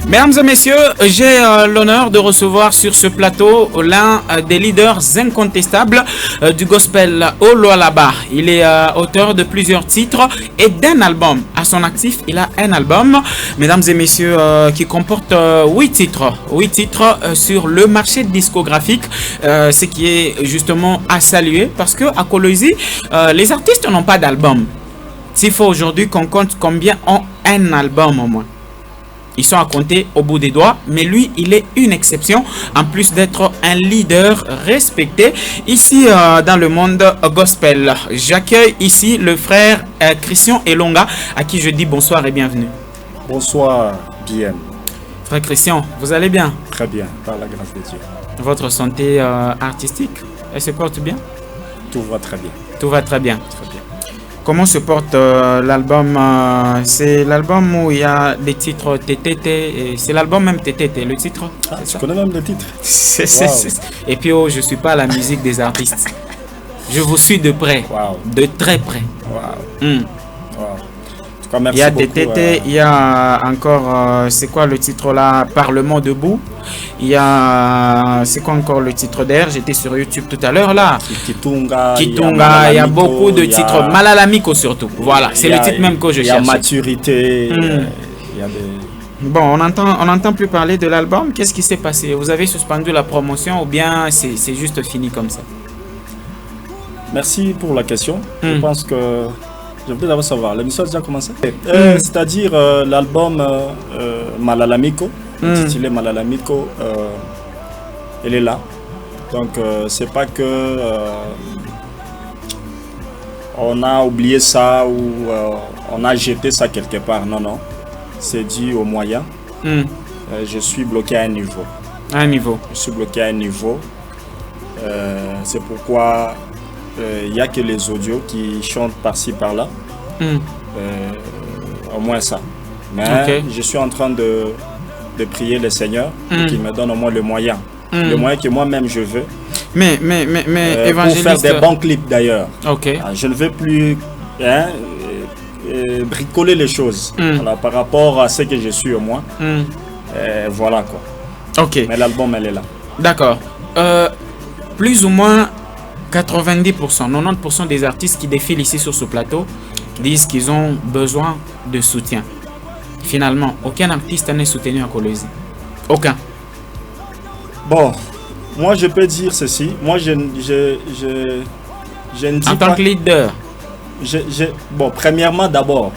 Mesdames et messieurs, j'ai l'honneur de recevoir sur ce plateau l'un des leaders incontestables du gospel Oluwalaba. Il est auteur de plusieurs titres et d'un album. À son actif, il a un album, mesdames et messieurs, qui comporte 8 titres. 8 titres sur le marché discographique, ce qui est justement à saluer parce que à Kolwezi, les artistes n'ont pas d'album. S'il faut aujourd'hui qu'on compte combien ont un album au moins. Ils sont à compter au bout des doigts, mais lui, il est une exception, en plus d'être un leader respecté ici dans le monde gospel. J'accueille ici le frère Christian Elonga, à qui je dis bonsoir et bienvenue. Bonsoir, bien. Frère Christian, vous allez bien? Très bien, par la grâce de Dieu. Votre santé artistique, elle se porte bien? Tout va très bien. Tout va très bien. Très bien. Comment se porte l'album? C'est l'album où il y a des titres TTT. C'est l'album même TTT, le titre? Ah, tu connais même le titre? Et puis, oh, je ne suis pas à la musique des artistes. Je vous suis de près. Wow. De très près. Wow. Mm. Wow. En tout cas, merci il y a beaucoup, TTT, il y a encore, c'est quoi le titre là? Parlement debout. Il y a, c'est quoi encore le titre d'ailleurs? J'étais sur YouTube tout à l'heure là. Kitunga, il y a beaucoup de titres. Malalamiko surtout. Voilà, c'est le titre même que je cherche. Il y a maturité. Il y a des... Bon, on n'entend plus parler de l'album. Qu'est-ce qui s'est passé? Vous avez suspendu la promotion ou bien c'est juste fini comme ça? Merci pour la question. Je pense que je voudrais d'abord savoir, l'émission a déjà commencé. C'est-à-dire l'album Malalamiko, intitulé Malalamiko, elle est là. Donc c'est pas que on a oublié ça ou on a jeté ça quelque part. Non, non. C'est dû aux moyens. Je suis bloqué à un niveau. À un niveau. Je suis bloqué à un niveau. C'est pourquoi il n'y a que les audios qui chantent par-ci par-là. Au moins ça. Mais je suis en train de prier le Seigneur pour qu'il me donne au moins le moyen. Le moyen que moi-même je veux. Mais évangéliste... Pour faire des bons clips d'ailleurs. Okay. Je ne veux plus bricoler les choses voilà, par rapport à ce que je suis au moins. Voilà quoi. Ok. Mais l'album elle est là. D'accord. Plus ou moins 90%, 90% des artistes qui défilent ici sur ce plateau disent qu'ils ont besoin de soutien. Finalement, aucun artiste n'est soutenu à Kolwezi. Aucun. Bon, moi je peux dire ceci. Moi je ne dis pas... En tant que leader. Bon, premièrement d'abord,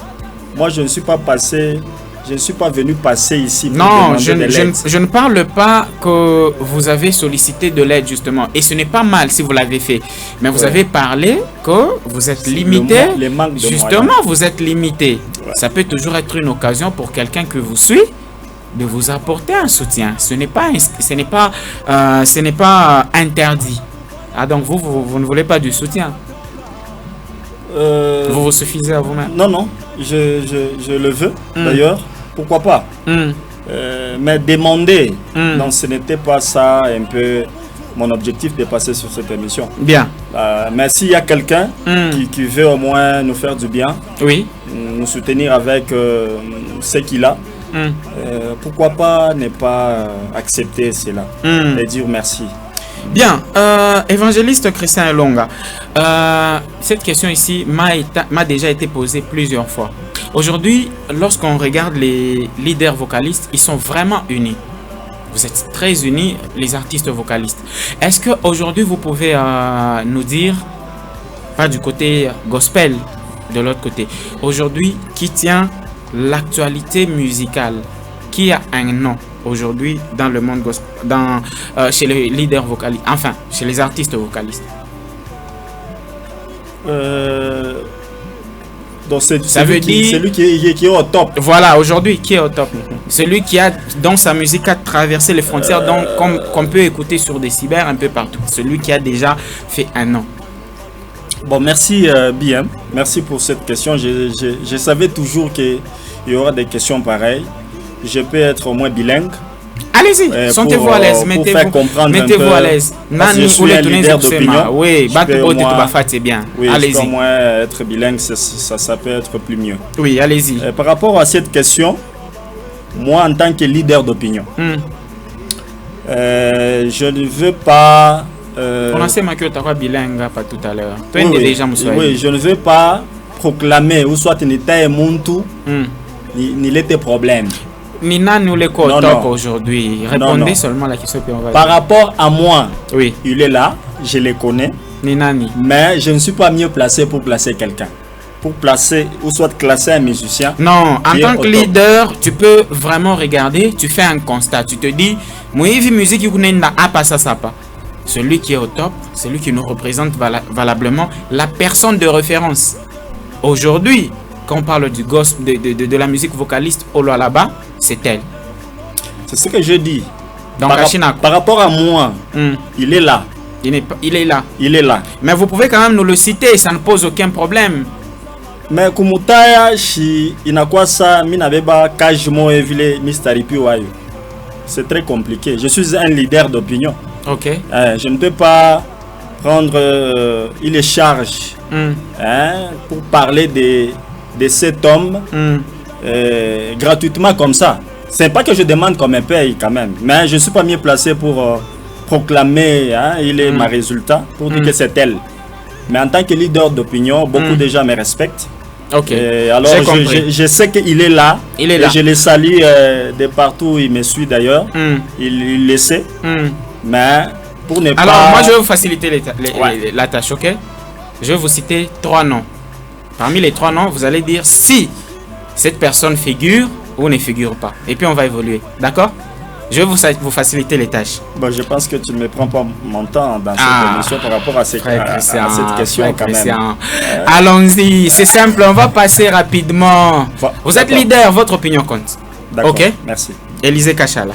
moi je ne suis pas passé... Je ne suis pas venu passer ici pour non, demander de l'aide. Je ne parle pas que vous avez sollicité de l'aide justement. Et ce n'est pas mal si vous l'avez fait. Mais vous avez parlé que vous êtes limité. Justement, vous êtes limité. Ouais. Ça peut toujours être une occasion pour quelqu'un que vous suit de vous apporter un soutien. Ce n'est pas interdit. Ah donc vous ne voulez pas du soutien. Vous vous suffisez à vous-même. Non, non, je le veux d'ailleurs. Pourquoi pas mais demander, non, ce n'était pas ça un peu mon objectif de passer sur cette émission. Bien. Mais s'il y a quelqu'un qui veut au moins nous faire du bien, oui, nous soutenir avec ce qu'il a, pourquoi pas ne pas accepter cela et dire merci. Bien, évangéliste Christian Elonga, cette question ici m'a déjà été posée plusieurs fois. Aujourd'hui, lorsqu'on regarde les leaders vocalistes, ils sont vraiment unis. Vous êtes très unis, les artistes vocalistes. Est-ce qu'aujourd'hui, vous pouvez nous dire, pas du côté gospel, de l'autre côté, aujourd'hui, qui tient l'actualité musicale? Qui a un nom aujourd'hui dans le monde gospel, chez les leaders vocalistes, enfin, chez les artistes vocalistes? Donc c'est celui qui est au top. Voilà, aujourd'hui, qui est au top? Celui qui a, dans sa musique, a traversé les frontières, donc qu'on peut écouter sur des cyber un peu partout. Celui qui a déjà fait un nom. Bon, merci BM. Merci pour cette question. Je savais toujours qu'il y aura des questions pareilles. Je peux être au moins bilingue. Allez-y, sentez-vous à l'aise, mettez-vous à l'aise. Je suis un leader d'opinion. Oui, c'est bien. Oui, allez-y. Moi, être bilingue, ça peut être plus mieux. Oui, allez-y. Par rapport à cette question, moi, en tant que leader d'opinion, je ne veux pas... bilingue, pas tout à l'heure. Oui, je ne veux pas proclamer ou soit ni les problèmes. Nina nous les top aujourd'hui. Répondez seulement à la question. Par rapport à moi, oui. Il est là, je le connais. Ninani. Mais je ne suis pas mieux placé pour placer quelqu'un. Pour placer ou soit classer un musicien. Non, en tant que leader, tu peux vraiment regarder, tu fais un constat. Tu te dis, moi, musique, celui qui est au top, celui qui nous représente valablement, la personne de référence. Aujourd'hui, quand on parle du gospel, de la musique vocaliste au là-bas, c'est elle. C'est ce que je dis. Donc, par rapport à moi, il est là. Il est là. Il est là. Mais vous pouvez quand même nous le citer, ça ne pose aucun problème. Mais kumutaya shi inakwasa minabeba kajmo evile mistaripi wayo. C'est très compliqué. Je suis un leader d'opinion. OK. Je ne peux pas prendre les charges pour parler de cet homme gratuitement comme ça. C'est pas que je demande qu'on me paye quand même, mais je ne suis pas mieux placé pour proclamer il est ma résultat, pour dire que c'est elle. Mais en tant que leader d'opinion, beaucoup de gens me respectent. Ok. Alors je sais qu'il est là. Il est là. Et je le salue de partout où il me suit d'ailleurs. Il le sait. Mais pour ne pas... Alors moi je vais vous faciliter la tâche, ok? Je vais vous citer 3 noms. Parmi les 3 noms, vous allez dire si cette personne figure ou ne figure pas. Et puis on va évoluer. D'accord? Je vais vous faciliter les tâches. Bon, je pense que tu ne me prends pas mon temps dans cette émission par rapport à cette question quand même. Allons-y, c'est simple, on va passer rapidement. Vous êtes leader, votre opinion compte. Ok, merci. Élisée Kachala.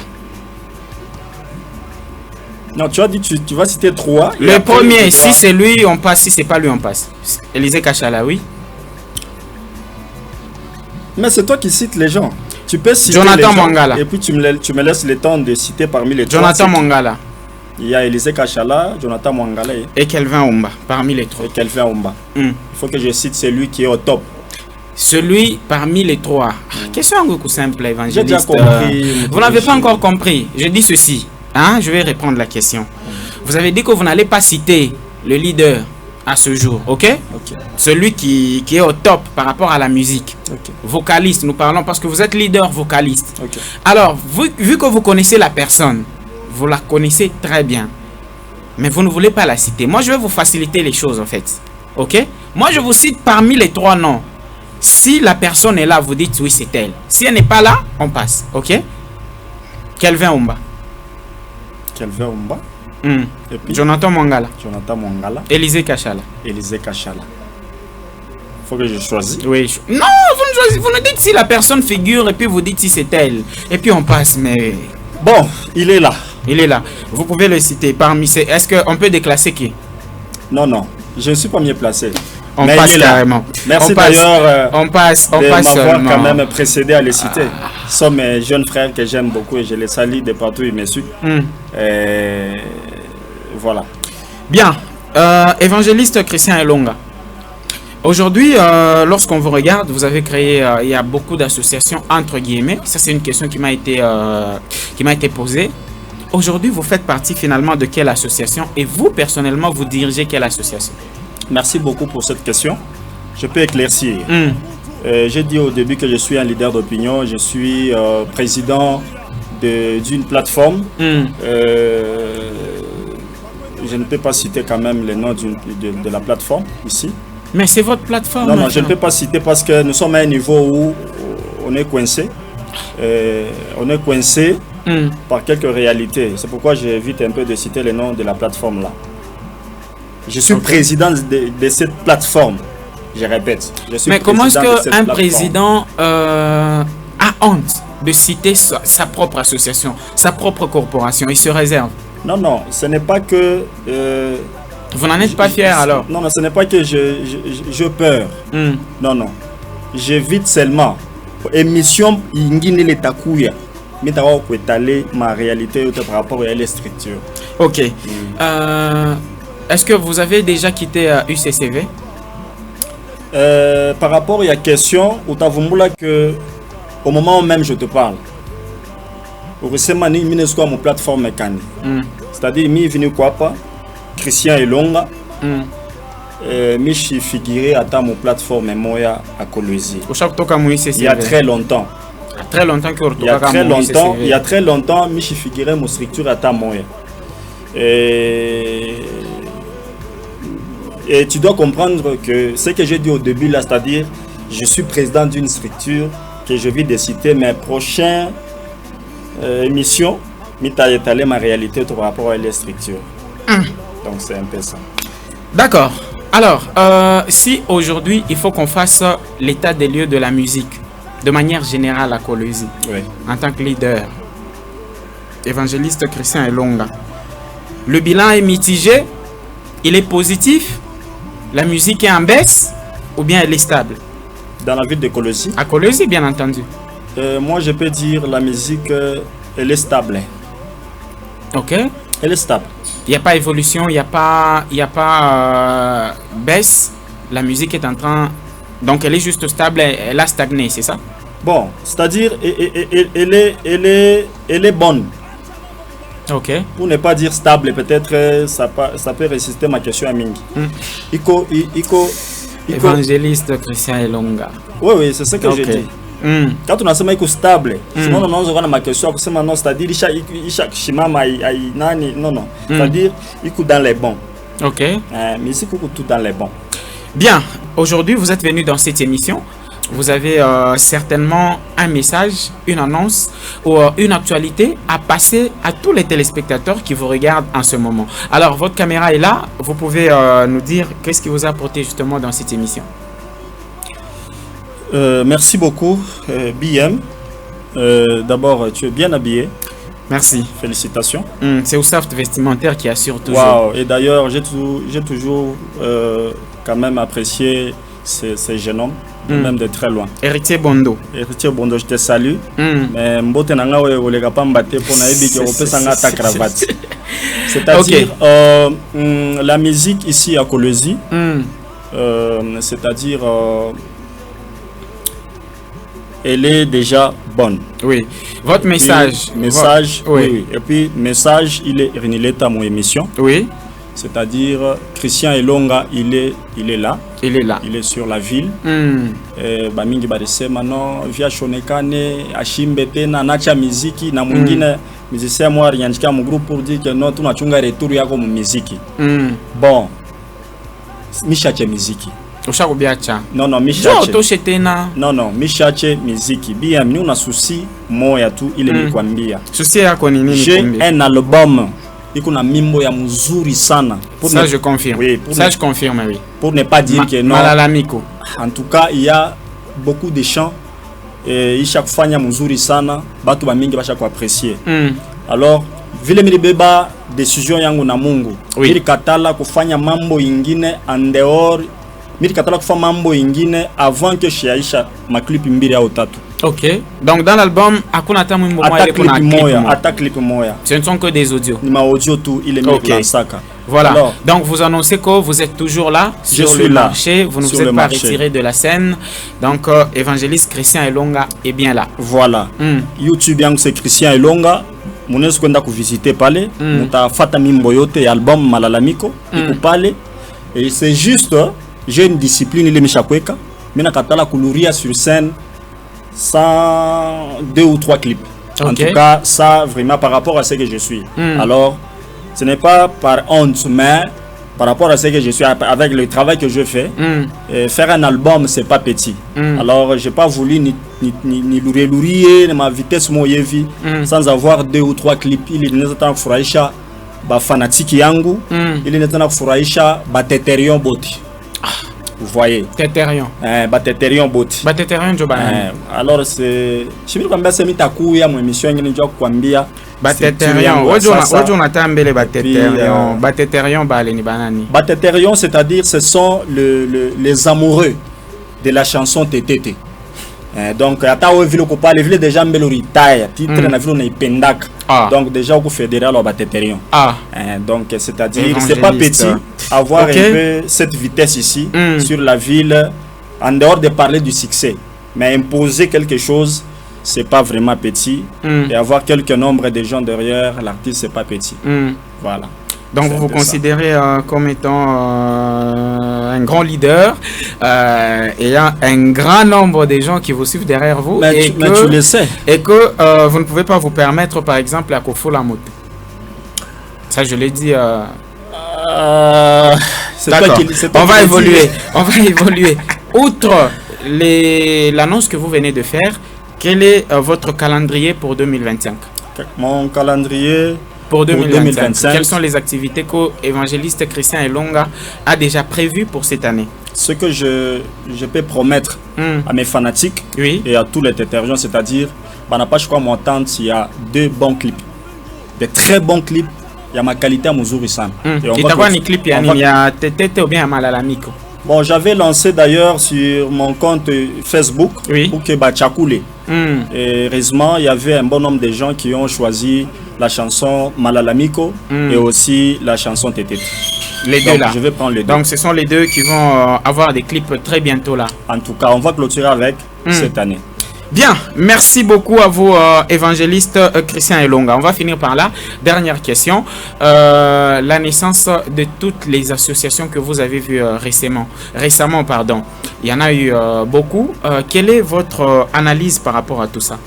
Non, tu as dit tu vas citer 3. Le premier, si c'est lui, on passe. Si c'est pas lui, on passe. Élisée Kachala, oui. Mais c'est toi qui cites les gens. Tu peux citer Jonathan les gens, Mangala. Et puis tu me laisses le temps de citer parmi les 3. Jonathan Mangala. Il y a Élisée Kachala, Jonathan Mangala et Kelvin Omba, parmi les 3. Et Kelvin Omba. Il faut que je cite celui qui est au top. Celui parmi les 3. Question beaucoup simple, évangéliste. J'ai déjà compris. Vous n'avez pas encore compris. Je dis ceci. Je vais répondre à la question. Vous avez dit que vous n'allez pas citer le leader à ce jour, ok? Celui qui est au top par rapport à la musique. Vocaliste, nous parlons parce que vous êtes leader vocaliste. Alors, vu que vous connaissez la personne, vous la connaissez très bien, mais vous ne voulez pas la citer. Moi, je vais vous faciliter les choses en fait, ok? Moi, je vous cite parmi les 3 noms. Si la personne est là, vous dites oui, c'est elle. Si elle n'est pas là, on passe, ok? Kelvin Omba. Kelvin Omba. Et puis, Jonathan Mangala. Jonathan Mangala. Élisée Kachala. Élisée Kachala. Faut que je choisisse. Oui. Non, vous ne choisissez. Vous ne dites si la personne figure et puis vous dites si c'est elle. Et puis on passe, mais... Bon, il est là. Il est là. Vous pouvez le citer parmi ces... Est-ce qu'on peut déclasser qui? Non, je ne suis pas mieux placé. On passe carrément. Merci d'ailleurs on passe de m'avoir quand même précédé à les citer. Ce sont mes jeunes frères que j'aime beaucoup et je les salue de partout où ils me suivent. Voilà. Bien. Évangéliste Christian Elonga. Aujourd'hui, lorsqu'on vous regarde, vous avez créé, il y a beaucoup d'associations entre guillemets. Ça, c'est une question qui m'a été posée. Aujourd'hui, vous faites partie finalement de quelle association et vous, personnellement, vous dirigez quelle association? Merci beaucoup pour cette question. Je peux éclaircir. J'ai dit au début que je suis un leader d'opinion. Je suis président d'une plateforme. Je ne peux pas citer quand même le nom de la plateforme ici. Mais c'est votre plateforme. Non, je ne peux pas citer parce que nous sommes à un niveau où on est coincé. On est coincé par quelques réalités. C'est pourquoi j'évite un peu de citer le nom de la plateforme là. Je suis président de cette plateforme. Je répète. Mais comment est-ce qu'un président a honte de citer sa propre association, sa propre corporation? Il se réserve. Non, ce n'est pas que... vous n'en êtes pas fier alors? Non, ce n'est pas que je peur. Non. J'évite seulement. Émission Ingine le Takuya. mais d'abord étaler ma réalité par rapport à les structures. Ok. Est-ce que vous avez déjà quitté UCCV? Par rapport à la question, où tu as que au moment où même je te parle, récemment, je suis mon plateforme mécanique. C'est-à-dire, je suis venu quoi Christian Elonga. Je suis figuré à mon plateforme Moya à Kolwezi. Il y a très longtemps. Il y a très longtemps, je suis figuré mon structure à Moya. Et tu dois comprendre que ce que j'ai dit au début là, c'est-à-dire, je suis président d'une structure que je vais décider mes prochaines émissions, mais tu as étalé ma réalité par rapport à les structures. Donc c'est un peu ça. D'accord. Alors, si aujourd'hui il faut qu'on fasse l'état des lieux de la musique, de manière générale à Kolwezi, oui, en tant que leader, évangéliste Christian Elonga, le bilan est mitigé, il est positif, la musique est en baisse ou bien elle est stable? Dans la ville de Kolwezi? À Kolwezi, bien entendu. Moi, je peux dire la musique, elle est stable. Ok. Elle est stable. Il n'y a pas évolution, il n'y a pas baisse. La musique est en train... Donc, elle est juste stable, elle a stagné, c'est ça? Bon, c'est-à-dire, elle est bonne. Ok. Pour ne pas dire stable, peut-être ça peut résister ma question à Mingi. Évangéliste Christian Elonga. Oui, c'est ce que j'ai dit. Quand on a ce mec stable, sinon on a ma question, c'est-à-dire c'est-à-dire il coûte dans les bons. Ok. Mais ici il coûte tout dans les bons. Bien, aujourd'hui vous êtes venu dans cette émission. Vous avez certainement un message, une annonce ou une actualité à passer à tous les téléspectateurs qui vous regardent en ce moment. Alors, votre caméra est là. Vous pouvez nous dire qu'est-ce qui vous a apporté justement dans cette émission. Merci beaucoup, BM. D'abord, tu es bien habillé. Merci. Félicitations. C'est Ousaft Vestimentaire qui assure toujours. Wow. Et d'ailleurs, j'ai toujours quand même apprécié ces jeunes hommes. Même de très loin. Héritier Bondo. Héritier Bondo, je te salue. Mais mbote nanga we olega pa mbate pona ebiki opesanga ta cravate. C'est-à-dire la musique ici à Kolwezi, c'est-à-dire elle est déjà bonne. Oui. Votre message. Message. Oui. Et puis message, il est à mon émission. Oui. C'est-à-dire Christian Elonga, il est là. Il est là. Il est sur la ville. Bamingi badese maintenant via Shonekane, Ashimbete na nacha muziki na mwingine musicien moi rianjika mon groupe pour dire que non tunachunga retour yako mu muziki. Bon. Mishache muziki. Ushakubiacha. Non, mishache. Non, mishache muziki. Bien, nous na souci moya tu ile nikwambia. Souci yako ni nini? J'ai un album. Il y a mimbo ya muzuri sana. Ça je confirme. Oui, ça je confirme, oui. Pour ne pas dire que non. Malalamiko. En tout cas, il y a beaucoup de chants et chaque fois il y a muzuri sana, batu ba mingi ba chaque apprécier. Alors, vile milibeba décision yangu na Mungu. Ili katala kufanya mambo ingine en dehors. Mili katala kufanya mambo ingine avant que shiaisha ma clip mbili au tatu. Ok. Donc dans l'album, Akuna ta mwimbo moya ile kuna clip moya. Ce ne sont que des audios. Ni ma audio tout, il est mis dans saka. Voilà. Alors, donc vous annoncez que vous êtes toujours là sur le marché, vous ne vous êtes pas retiré de la scène. Donc évangéliste Christian Elonga est bien là. Voilà. YouTube yangu c'est Christian Elonga. Munaweza kwenda kuvisiter pale. Mutafata mimbo yote ya album Malalamiko iko pale. Et c'est juste j'ai une discipline ile mishakweka. Mimi nakatala kuluria sur scène sans 2 ou 3 clips. En tout cas, ça vraiment par rapport à ce que je suis. Alors, ce n'est pas par honte, mais par rapport à ce que je suis, avec le travail que je fais, faire un album, c'est pas petit. Alors, j'ai pas voulu ni lourir ma vitesse moyevi sans avoir 2 ou 3 clips. Il est nécessaire furahisha ba fanatiki yangu, il est nécessaire furahisha ba teterion boti. Vous voyez. Teterion. Bateterion boti. Bateterion Jobana. Alors c'est je veux kwambia sema itakuya mu émission ngine njoo kukwambia Bateterion. Ojo natambele Bateterion. Bateterion bale ni banani. Bateterion, c'est-à-dire ce sont les amoureux de la chanson TTT. Donc ata o ville ko pas le ville déjà mbelo retire titre na ville na pendak. Donc déjà au fédéral au batéterion. Donc c'est-à-dire c'est pas petit avoir un peu cette vitesse ici sur la ville en dehors de parler du succès, mais imposer quelque chose c'est pas vraiment petit et avoir quelques nombres de gens derrière l'artiste c'est pas petit. Voilà. Donc vous vous considérez comme étant un grand leader et un grand nombre de gens qui vous suivent derrière vous, mais tu le sais. Et que vous ne pouvez pas vous permettre par exemple à Kofo la moto. Ça je l'ai dit. D'accord. On va évoluer. On va évoluer. Outre l'annonce que vous venez de faire, quel est votre calendrier pour 2025? Mon calendrier pour 2025. Quelles sont les activités que l'évangéliste Christian Elonga a déjà prévues pour cette année? Ce que je peux promettre à mes fanatiques et à tous les détergents, c'est-à-dire, je crois il y a 2 bons clips, des très bons clips. Il y a ma qualité à Mouzouri-san. Bon, j'avais lancé d'ailleurs sur mon compte Facebook pour que Bachakoulé. Et heureusement, il y avait un bon nombre de gens qui ont choisi la chanson Malalamiko et aussi la chanson Tété. Les deux là. Je vais prendre les deux. Donc ce sont les deux qui vont avoir des clips très bientôt là. En tout cas, on va clôturer avec cette année. Bien, merci beaucoup à vous, évangéliste Christian Elonga. On va finir par là. Dernière question. La naissance de toutes les associations que vous avez vues récemment, pardon. Il y en a eu beaucoup. Quelle est votre analyse par rapport à tout ça?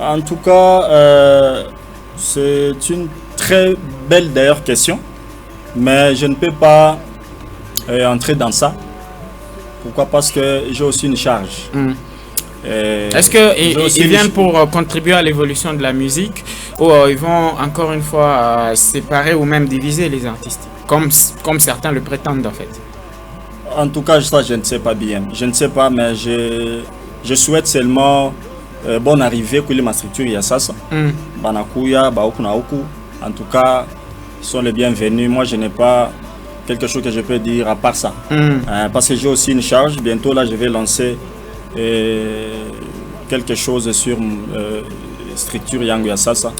En tout cas, c'est une très belle d'ailleurs question. Mais je ne peux pas entrer dans ça. Pourquoi? Parce que j'ai aussi une charge. Est-ce qu'ils viennent pour contribuer à l'évolution de la musique ou ils vont encore une fois séparer ou même diviser les artistes comme certains le prétendent en fait? En tout cas, ça je ne sais pas bien. Je ne sais pas, mais je souhaite seulement bonne arrivée pour ma structure. Il y a ça. Banakuya, Baokunaoku. En tout cas, ils sont les bienvenus. Moi, je n'ai pas quelque chose que je peux dire à part ça. Parce que j'ai aussi une charge. Bientôt, là, je vais lancer quelque chose sur structure Yango Yassasa.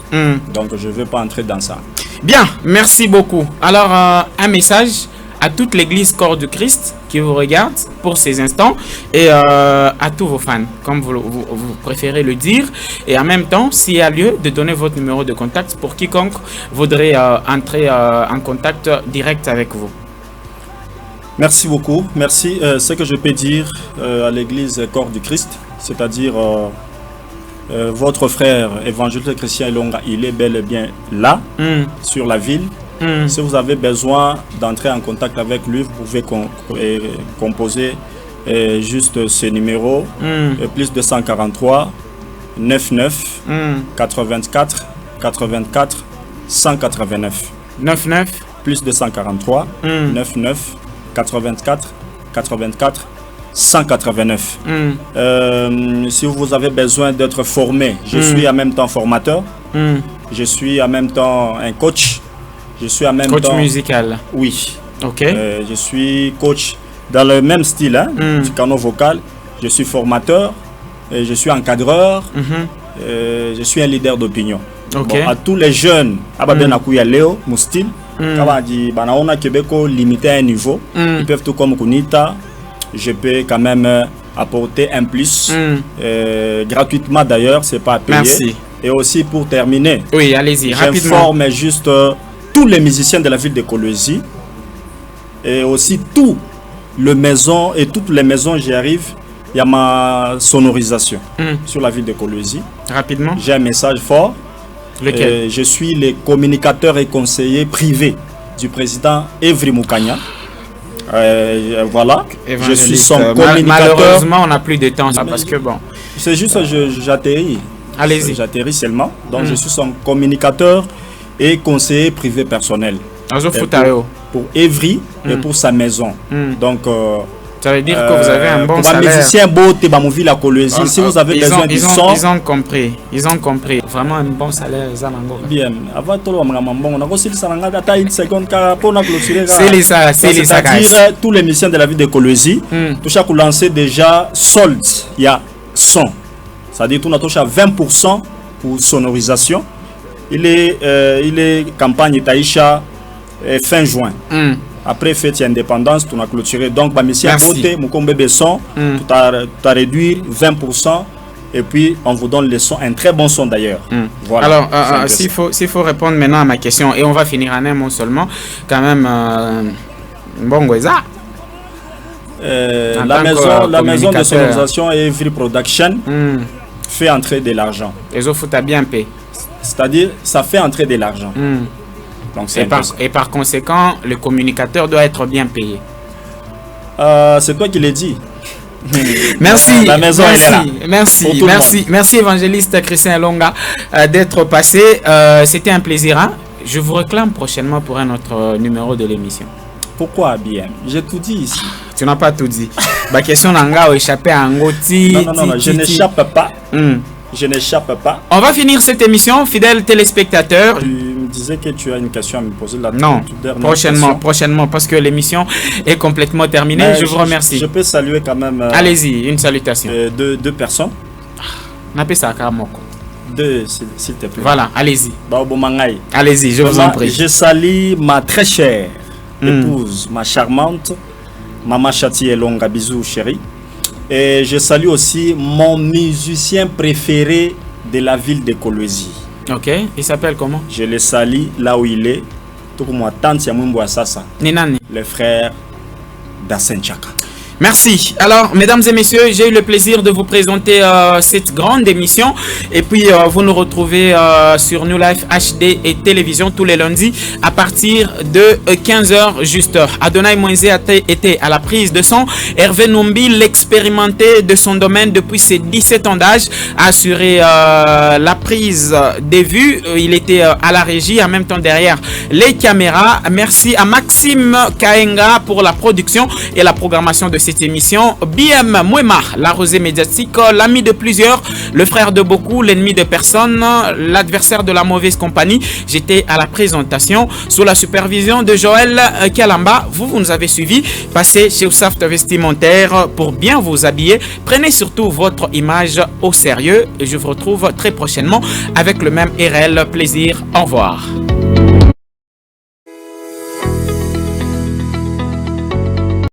Donc je ne vais pas entrer dans ça. Bien, merci beaucoup. Alors un message à toute l'église Corps du Christ qui vous regarde pour ces instants et à tous vos fans, comme vous préférez le dire. Et en même temps, s'il y a lieu de donner votre numéro de contact pour quiconque voudrait entrer en contact direct avec vous. Merci beaucoup. Merci. Ce que je peux dire à l'église Corps du Christ, c'est-à-dire votre frère évangéliste Christian Elonga, il est bel et bien là, sur la ville. Si vous avez besoin d'entrer en contact avec lui, vous pouvez composer juste ce numéro, plus 243 99 84 84 189. 99 plus 243 99 84 84 189. Si vous avez besoin d'être formé, je suis en même temps formateur, je suis en même temps un coach, je suis en même temps coach musical. Oui. Ok. Je suis coach dans le même style, du canon vocal. Je suis formateur, je suis encadreur, je suis un leader d'opinion. Okay. Bon, à tous les jeunes, Léo, mon style. Banaona Québécois limité à un niveau, ils peuvent tout comme Kunita. Je peux quand même apporter un plus gratuitement d'ailleurs, c'est pas à payer. Merci. Et aussi pour terminer, oui, allez-y rapidement. J'informe juste tous les musiciens de la ville de Kolwezi et aussi toutes les maisons, j'y arrive. Il y a ma sonorisation sur la ville de Kolwezi. Rapidement. J'ai un message fort. Lequel? Je suis le communicateur et conseiller privé du président Evry Moukanya. Voilà. Je suis son communicateur. Malheureusement, on n'a plus de temps parce que bon. C'est juste que j'atterris. Allez-y. J'atterris seulement. Donc je suis son communicateur et conseiller privé personnel. Pour Evry et pour sa maison. Donc Ça veut dire que vous avez un bon pour salaire. musicien beau, la Kolwezi. Si vous avez besoin du son, ils ont compris. Ils ont compris. Vraiment un bon salaire. Bien. Avant tout, on a aussi le salaire d'attendre une seconde car pour clôturer. C'est-à-dire tous les musiciens de la ville de Kolwezi, tout chaque lancé déjà solde. Il y a 100. C'est-à-dire tout on a touché à 20% pour sonorisation. Il est campagne Taïcha fin juin. Après fête indépendance, on a clôturé. Donc, Bamissia Beauté, Mukombe Besson, tout a réduit 20%. Et puis, on vous donne le son, un très bon son d'ailleurs. Voilà. Alors, s'il faut répondre maintenant à ma question, et on va finir en un mot seulement, quand même, bon, Gweza. La maison de sonorisation Every Production fait entrer de l'argent. Les autres t'as bien payé. C'est-à-dire, ça fait entrer de l'argent. Donc, et par conséquent, le communicateur doit être bien payé. C'est toi qui l'as dit. Merci. La maison elle est là. Merci évangéliste Christian Longa d'être passé. C'était un plaisir. Hein? Je vous réclame prochainement pour un autre numéro de l'émission. Pourquoi bien? J'ai tout dit ici. Tu n'as pas tout dit. Ma question n'a échappé à Ngoti. Non, je n'échappe pas. Je n'échappe pas. On va finir cette émission, fidèles téléspectateurs. Tu me disais que tu as une question à me poser là. Non, prochainement, parce que l'émission est complètement terminée. Mais je vous remercie. Je peux saluer quand même. Allez-y, une salutation. Deux personnes. N'appelez ça à Moko. Deux, s'il te plaît. Voilà, allez-y. Allez-y, je vous en prie. Je salue ma très chère épouse, ma charmante, Maman Chati Elonga. Bisous, chérie. Et je salue aussi mon musicien préféré de la ville de Kolwezi. Ok, il s'appelle comment? Je le salue là où il est. Tout comme moi, tante Yamumbo Assasa. Ninani. Le frère d'Asenchaka. Merci. Alors, mesdames et messieurs, j'ai eu le plaisir de vous présenter cette grande émission. Et puis, vous nous retrouvez sur New Life HD et télévision tous les lundis à partir de 15h juste. Adonai Moïse était à la prise de son. Hervé Numbi, l'expérimenté de son domaine depuis ses 17 ans d'âge, a assuré la prise des vues. Il était à la régie, en même temps derrière les caméras. Merci à Maxime Kaenga pour la production et la programmation de cette émission. BM Mwema, la rosée médiatique, l'ami de plusieurs, le frère de beaucoup, l'ennemi de personne, l'adversaire de la mauvaise compagnie. J'étais à la présentation sous la supervision de Joël Kalamba. Vous nous avez suivis. Passez chez Usaft Vestimentaire pour bien vous habiller. Prenez surtout votre image au sérieux et je vous retrouve très prochainement avec le même et réel plaisir. Au revoir.